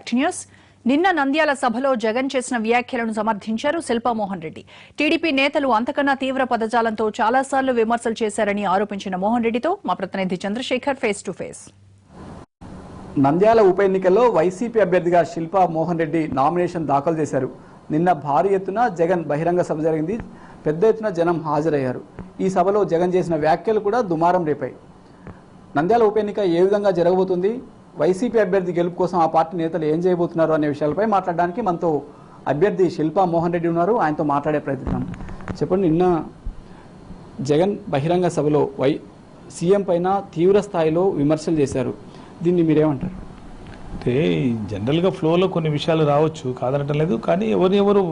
Back to news. నిన్న నంద్యాల సభలో జగన్ చేసిన వ్యాఖ్యలను సమర్థించారు శిల్పా మోహన్ రెడ్డి. టీడీపీ నేతలు అంతకన్నా తీవ్ర పదజాలంతో చాలాసార్లు విమర్శలు చేశారని ఆరోపించిన మోహన్ రెడ్డితో మా ప్రతినిధి Chandrasekhar face to face. Nandyal ఉప ఎన్నికల్లో వైసీపీ అభ్యర్థిగా శిల్పా మోహన్ రెడ్డి నామినేషన్ దాఖలు చేశారు. నిన్న భారీ ఎత్తున జగన్ బహిరంగ సభ జరిగింది. పెద్ద ఎత్తున జనం హాజరయ్యారు. ఈ సభలో జగన్ చేసిన వ్యాఖ్యలు కూడా దుమారం రేపాయి. నంద్యాల ఉప ఎన్నిక ఏ విధంగా జరగబోతుంది, వైసీపీ అభ్యర్థి గెలుపు కోసం ఆ పార్టీ నేతలు ఏం చేయబోతున్నారు అనే విషయాలపై మాట్లాడడానికి మనతో అభ్యర్థి శిల్పా మోహన్ రెడ్డి ఉన్నారు. ఆయనతో మాట్లాడే ప్రయత్నం. చెప్పండి, నిన్న జగన్ బహిరంగ సభలో సీఎం పైన తీవ్ర స్థాయిలో విమర్శలు చేశారు. దీన్ని మీరేమంటారు? అంటే జనరల్గా ఫ్లోలో కొన్ని విషయాలు రావచ్చు, కాదనటం లేదు. కానీ ఎవరు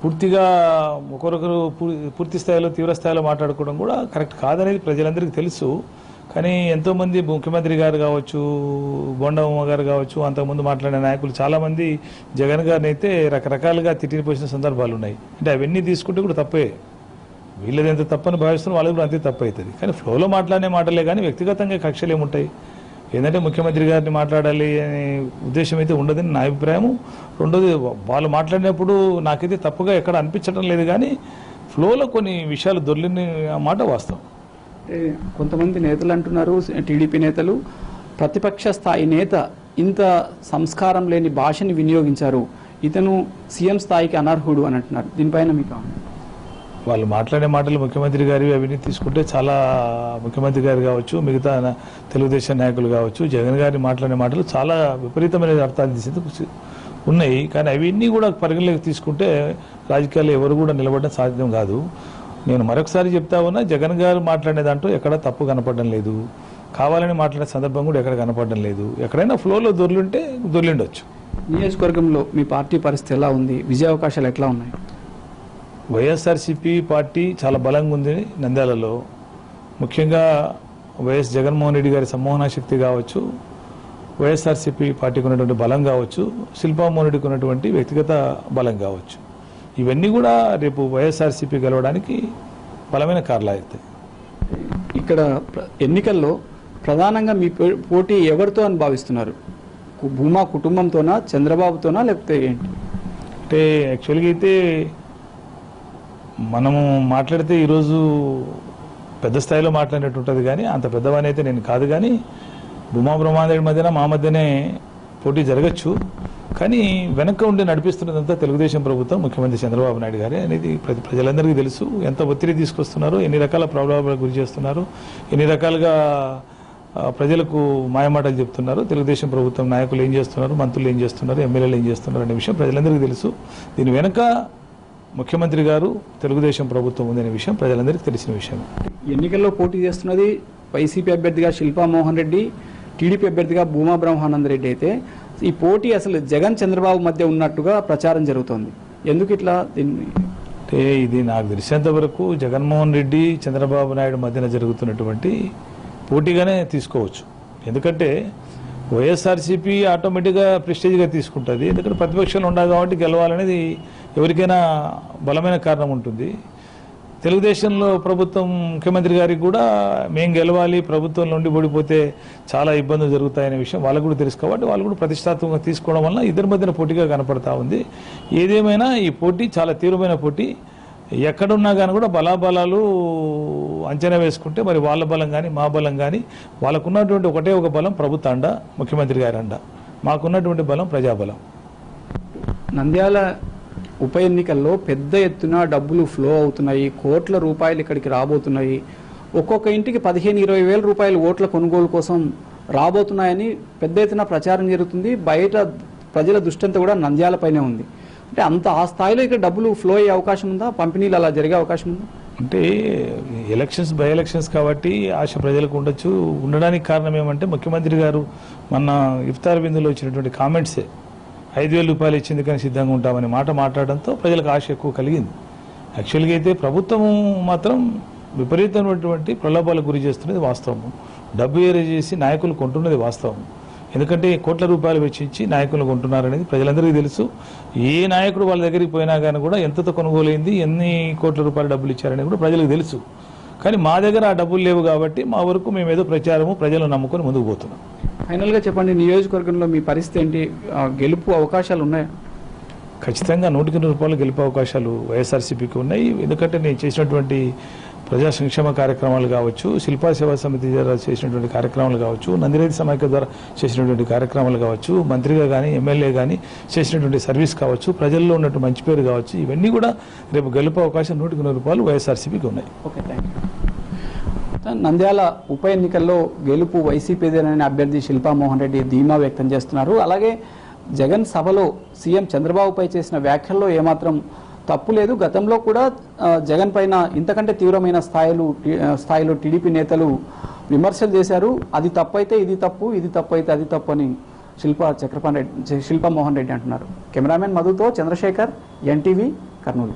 పూర్తిగా ఒకరొకరు పూర్తి స్థాయిలో తీవ్ర స్థాయిలో మాట్లాడుకోవడం కూడా కరెక్ట్ కాదనేది ప్రజలందరికీ తెలుసు. కానీ ఎంతోమంది ముఖ్యమంత్రి గారు కావచ్చు, బొండమ్మ గారు కావచ్చు, అంతకుముందు మాట్లాడిన నాయకులు చాలామంది జగన్ గారిని అయితే రకరకాలుగా తిట్టిపోసిన సందర్భాలు ఉన్నాయి. అంటే అవన్నీ తీసుకుంటే కూడా తప్పే. వీళ్ళది ఎంత తప్పని భావిస్తున్నా వాళ్ళకి కూడా అంతే తప్పు అవుతుంది. కానీ ఫ్లోలో మాట్లాడే మాటలే కానీ వ్యక్తిగతంగా కక్షలు ఏముంటాయి? ఏంటంటే ముఖ్యమంత్రి గారిని మాట్లాడాలి అనే ఉద్దేశం అయితే ఉండదని నా అభిప్రాయం. రెండోది, వాళ్ళు మాట్లాడినప్పుడు నాకైతే తప్పుగా ఎక్కడ అనిపించడం లేదు. కానీ ఫ్లోలో కొన్ని విషయాలు దొర్లిన మాట వాస్తవం. కొంతమంది నేతలు అంటున్నారు, టీడీపీ నేతలు, ప్రతిపక్ష స్థాయి నేత ఇంత సంస్కారం లేని భాషని వినియోగించారు, ఇతను సీఎం స్థాయికి అనర్హుడు అని అంటున్నారు. దీనిపైన మీకు వాళ్ళు మాట్లాడే మాటలు ముఖ్యమంత్రి గారి అవన్నీ తీసుకుంటే చాలా, ముఖ్యమంత్రి గారు కావచ్చు, మిగతా తెలుగుదేశం నాయకులు కావచ్చు, జగన్ గారి మాట్లాడే మాటలు చాలా విపరీతమైన అర్థాలు తీసేందుకు ఉన్నాయి. కానీ అవన్నీ కూడా పరిగణలోకి తీసుకుంటే రాజకీయాల్లో ఎవరు కూడా నిలబడడం సాధ్యం కాదు. నేను మరొకసారి చెప్తా ఉన్నా, జగన్ గారు మాట్లాడే దాంట్లో ఎక్కడ తప్పు కనపడడం లేదు. కావాలని మాట్లాడే సందర్భం కూడా ఎక్కడ కనపడడం లేదు. ఎక్కడైనా ఫ్లోలో దొర్లుంటే దొర్లిండొచ్చు. నియోజకవర్గంలో మీ పార్టీ పరిస్థితి ఎలా ఉంది? విజయ అవకాశాలు ఎట్లా ఉన్నాయి? వైఎస్ఆర్సీపీ పార్టీ చాలా బలంగా ఉంది నంద్యాలలో. ముఖ్యంగా వైఎస్ జగన్మోహన్ రెడ్డి గారి సంమోహన శక్తి కావచ్చు, వైఎస్ఆర్సీపీ పార్టీకి ఉన్నటువంటి బలం కావచ్చు, శిల్పా మోహన్ రెడ్డికి ఉన్నటువంటి వ్యక్తిగత బలం కావచ్చు, ఇవన్నీ కూడా రేపు వైఎస్ఆర్సీపీ గెలవడానికి బలమైన కారణాలు అవుతాయి. ఇక్కడ ఎన్నికల్లో ప్రధానంగా మీ పోటీ ఎవరితో అని భావిస్తున్నారు? భూమా కుటుంబంతోనా, చంద్రబాబుతోనా, లేకపోతే ఏంటి? అంటే యాక్చువల్గా అయితే మనము మాట్లాడితే ఈరోజు పెద్ద స్థాయిలో మాట్లాడినట్టు ఉంటుంది. కానీ అంత పెద్దవాని అయితే నేను కాదు. కానీ భూమా బ్రహ్మాందేవి మధ్యన మా మధ్యనే పోటీ జరగచ్చు. కానీ వెనక ఉండి నడిపిస్తున్నదంతా తెలుగుదేశం ప్రభుత్వం, ముఖ్యమంత్రి చంద్రబాబు నాయుడు గారే అనేది ప్రజలందరికీ తెలుసు. ఎంత ఒత్తిడి తీసుకొస్తున్నారు, ఎన్ని రకాల ప్రాబ్లమాలకు గురి చేస్తున్నారు, ఎన్ని రకాలుగా ప్రజలకు మాయమాటలు చెప్తున్నారు, తెలుగుదేశం ప్రభుత్వం నాయకులు ఏం చేస్తున్నారు, మంత్రులు ఏం చేస్తున్నారు, ఎమ్మెల్యేలు ఏం చేస్తున్నారు అనే విషయం ప్రజలందరికీ తెలుసు. దీని వెనక ముఖ్యమంత్రి గారు, తెలుగుదేశం ప్రభుత్వం ఉందనే విషయం ప్రజలందరికీ తెలిసిన విషయం. ఎన్నికల్లో పోటీ చేస్తున్నది వైసీపీ అభ్యర్థిగా శిల్పా మోహన్ రెడ్డి, టీడీపీ అభ్యర్థిగా భూమా బ్రహ్మానంద రెడ్డి అయితే ఈ పోటీ అసలు జగన్ చంద్రబాబు మధ్య ఉన్నట్టుగా ప్రచారం జరుగుతోంది. ఎందుకు ఇట్లా? అంటే ఇది నాకు తెలిసినంత వరకు జగన్మోహన్ రెడ్డి, చంద్రబాబు నాయుడు మధ్యన జరుగుతున్నటువంటి పోటీగానే తీసుకోవచ్చు. ఎందుకంటే వైఎస్ఆర్సీపీ ఆటోమేటిక్గా ప్రెస్టేజ్గా తీసుకుంటుంది. ఎందుకంటే ప్రతిపక్షాలు ఉండాలి కాబట్టి గెలవాలనేది ఎవరికైనా బలమైన కారణం ఉంటుంది. తెలుగుదేశంలో ప్రభుత్వం, ముఖ్యమంత్రి గారికి కూడా మేము గెలవాలి, ప్రభుత్వం నుండి ఓడిపోతే చాలా ఇబ్బందులు జరుగుతాయనే విషయం వాళ్ళకు కూడా తెలుసు. కాబట్టి వాళ్ళు కూడా ప్రతిష్టాత్మకంగా తీసుకోవడం వల్ల ఇద్దరి మధ్యన పోటీగా కనపడతా ఉంది. ఏదేమైనా ఈ పోటీ చాలా తీవ్రమైన పోటీ. ఎక్కడున్నా కానీ కూడా బలాబలాలు అంచనా వేసుకుంటే మరి వాళ్ళ బలం కానీ మా బలం కానీ, వాళ్ళకున్నటువంటి ఒకటే ఒక బలం ప్రభుత్వ అండ, ముఖ్యమంత్రి గారి అండ. మాకున్నటువంటి బలం ప్రజాబలం. నంద్యాల ఉప ఎన్నికల్లో పెద్ద ఎత్తున డబ్బులు ఫ్లో అవుతున్నాయి, కోట్ల రూపాయలు ఇక్కడికి రాబోతున్నాయి. ఒక్కొక్క ఇంటికి 15-20 వేల రూపాయలు ఓట్ల కొనుగోలు కోసం రాబోతున్నాయని పెద్ద ఎత్తున ప్రచారం జరుగుతుంది. బయట ప్రజల దృష్టి అంతా కూడా నంద్యాలపైనే ఉంది. అంటే అంత ఆ స్థాయిలో ఇక్కడ డబ్బులు ఫ్లో అయ్యే అవకాశం ఉందా? పంపిణీలు అలా జరిగే అవకాశం ఉందా? అంటే ఎలక్షన్స్, బై ఎలక్షన్స్ కాబట్టి ఆశ ప్రజలకు ఉండొచ్చు. ఉండడానికి కారణం ఏమంటే ముఖ్యమంత్రి గారు మొన్న ఇఫ్తార్ విందులో ఇచ్చినటువంటి కామెంట్సే 5,000 రూపాయలు ఇచ్చింది కానీ సిద్ధంగా ఉంటామని మాట మాట్లాడడంతో ప్రజలకు ఆశ ఎక్కువ కలిగింది. యాక్చువల్గా అయితే ప్రభుత్వం మాత్రం విపరీతమైనటువంటి ప్రలోభాలకు గురి చేస్తున్నది వాస్తవం. డబ్బు ఏరే చేసి నాయకులు కొంటున్నది వాస్తవం. ఎందుకంటే కోట్ల రూపాయలు వెచ్చించి నాయకులు కొంటున్నారనేది ప్రజలందరికీ తెలుసు. ఏ నాయకుడు వాళ్ళ దగ్గరికి పోయినా కానీ కూడా ఎంతతో కొనుగోలైంది, ఎన్ని కోట్ల రూపాయల డబ్బులు ఇచ్చారనేది కూడా ప్రజలకు తెలుసు. కానీ మా దగ్గర ఆ డబ్బులు లేవు కాబట్టి మా వరకు మేము ఏదో ప్రచారము ప్రజలను నమ్ముకొని ముందుకు పోతున్నాం. ఫైనల్గా చెప్పండి, నియోజకవర్గంలో మీ పరిస్థితి ఏంటి? గెలుపు అవకాశాలు ఉన్నాయా? ఖచ్చితంగా 100కి 100 గెలిపే అవకాశాలు వైఎస్ఆర్సీపీకి ఉన్నాయి. ఎందుకంటే నేను చేసినటువంటి ప్రజా సంక్షేమ కార్యక్రమాలు కావచ్చు, శిల్పా సేవా సమితి ద్వారా చేసినటువంటి కార్యక్రమాలు కావచ్చు, నందిరేతి సమైక్య ద్వారా చేసినటువంటి కార్యక్రమాలు కావచ్చు, మంత్రిగా కానీ ఎమ్మెల్యే కానీ చేసినటువంటి సర్వీస్ కావచ్చు, ప్రజల్లో ఉన్నటువంటి మంచి పేరు కావచ్చు, ఇవన్నీ కూడా రేపు గెలుపు అవకాశం 100కి 100 వైఎస్ఆర్సీపీకి ఉన్నాయి. Okay, thank you. నంద్యాల ఉప ఎన్నికల్లో గెలుపు వైసీపీదేనని అభ్యర్థి శిల్పా మోహన్ రెడ్డి ధీమా వ్యక్తం చేస్తున్నారు. అలాగే జగన్ సభలో సీఎం చంద్రబాబుపై చేసిన వ్యాఖ్యల్లో ఏమాత్రం తప్పు లేదు. గతంలో కూడా జగన్ పైన ఇంతకంటే తీవ్రమైన స్థాయిలో టీడీపీ నేతలు విమర్శలు చేశారు. అది తప్పు అయితే ఇది తప్పు, ఇది తప్పు అయితే అది తప్పు అని శిల్పా మోహన్ రెడ్డి అంటున్నారు. కెమెరామెన్ మధుతో చంద్రశేఖర్, ఎన్టీవీ, కర్నూలు.